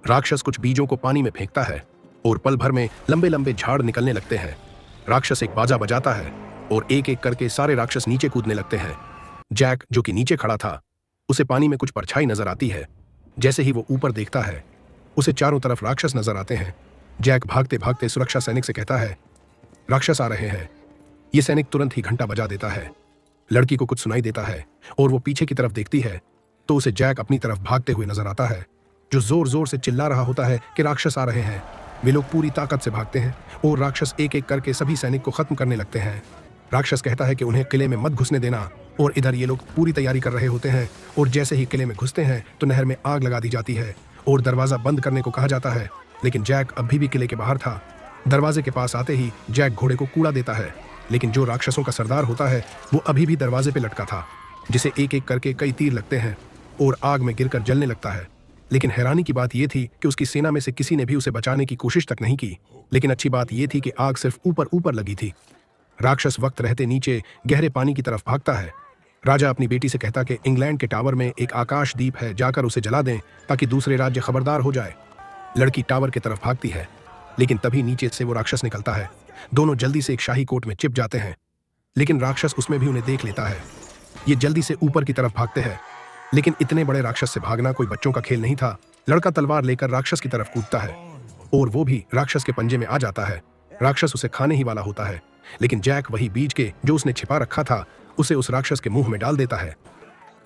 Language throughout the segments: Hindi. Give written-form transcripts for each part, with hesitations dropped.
राक्षस कुछ बीजों को पानी में फेंकता है और पल भर में लंबे लंबे झाड़ निकलने लगते हैं। राक्षस एक बाजा बजाता है और एक एक करके सारे राक्षस नीचे कूदने लगते हैं। जैक, जो कि नीचे खड़ा था, उसे पानी में कुछ परछाई नजर आती है। जैसे ही वो ऊपर देखता है, उसे चारों तरफ राक्षस नजर आते हैं। जैक भागते भागते सुरक्षा सैनिक से कहता है, राक्षस आ रहे हैं। ये सैनिक तुरंत ही घंटा बजा देता है। लड़की को कुछ सुनाई देता है और वो पीछे की तरफ देखती है तो उसे जैक अपनी तरफ भागते हुए नजर आता है, जो जोर जोर से चिल्ला रहा होता है कि राक्षस आ रहे हैं। वे लोग पूरी ताकत से भागते हैं और राक्षस एक एक करके सभी सैनिक को खत्म करने लगते हैं। राक्षस कहता है कि उन्हें किले में मत घुसने देना, और इधर ये लोग पूरी तैयारी कर रहे होते हैं और जैसे ही किले में घुसते हैं तो नहर में आग लगा दी जाती है और दरवाजा बंद करने को कहा जाता है। लेकिन जैक अभी भी किले के बाहर था। दरवाजे के पास आते ही जैक घोड़े को कूड़ा देता है, लेकिन जो राक्षसों का सरदार होता है वो अभी भी दरवाजे पे लटका था, जिसे एक एक करके कई तीर लगते हैं और आग में गिरकर जलने लगता है। लेकिन हैरानी की बात यह थी कि उसकी सेना में से किसी ने भी उसे बचाने की कोशिश तक नहीं की। लेकिन अच्छी बात यह थी कि आग सिर्फ ऊपर ऊपर लगी थी। राक्षस वक्त रहते नीचे गहरे पानी की तरफ भागता है। राजा अपनी बेटी से कहता कि इंग्लैंड के टावर में एक आकाश दीप है, जाकर उसे जला दें ताकि दूसरे राज्य खबरदार हो जाए। लड़की टावर की तरफ भागती है, लेकिन तभी नीचे से वो राक्षस निकलता है। दोनों जल्दी से एक शाही कोट में चिप जाते हैं, लेकिन राक्षस उसमें भी उन्हें देख लेता है। ये जल्दी से ऊपर की तरफ भागते हैं, लेकिन इतने बड़े राक्षस से भागना कोई बच्चों का खेल नहीं था। लड़का तलवार लेकर राक्षस की तरफ कूदता है और वो भी राक्षस के पंजे में आ जाता है। राक्षस उसे खाने ही वाला होता है, लेकिन जैक वही बीज के जो उसने छिपा रखा था उसे उस राक्षस के मुंह में डाल देता है।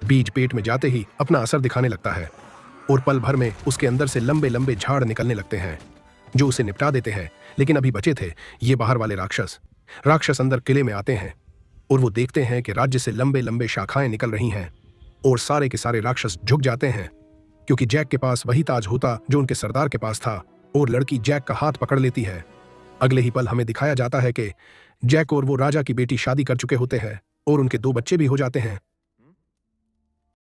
बीज पेट में जाते ही अपना असर दिखाने लगता है और पल भर में उसके अंदर से लंबे लंबे झाड़ निकलने लगते हैं जो उसे निपटा देते हैं। लेकिन अभी बचे थे ये बाहर वाले राक्षस। राक्षस अंदर किले में आते हैं और वो देखते हैं कि राज्य से लंबे लंबे शाखाएं निकल रही हैं और सारे के सारे राक्षस झुक जाते हैं, क्योंकि जैक के पास वही ताज होता जो उनके सरदार के पास था। और लड़की जैक का हाथ पकड़ लेती है। अगले ही पल हमें दिखाया जाता है कि जैक और वो राजा की बेटी शादी कर चुके होते हैं और उनके 2 बच्चे भी हो जाते हैं।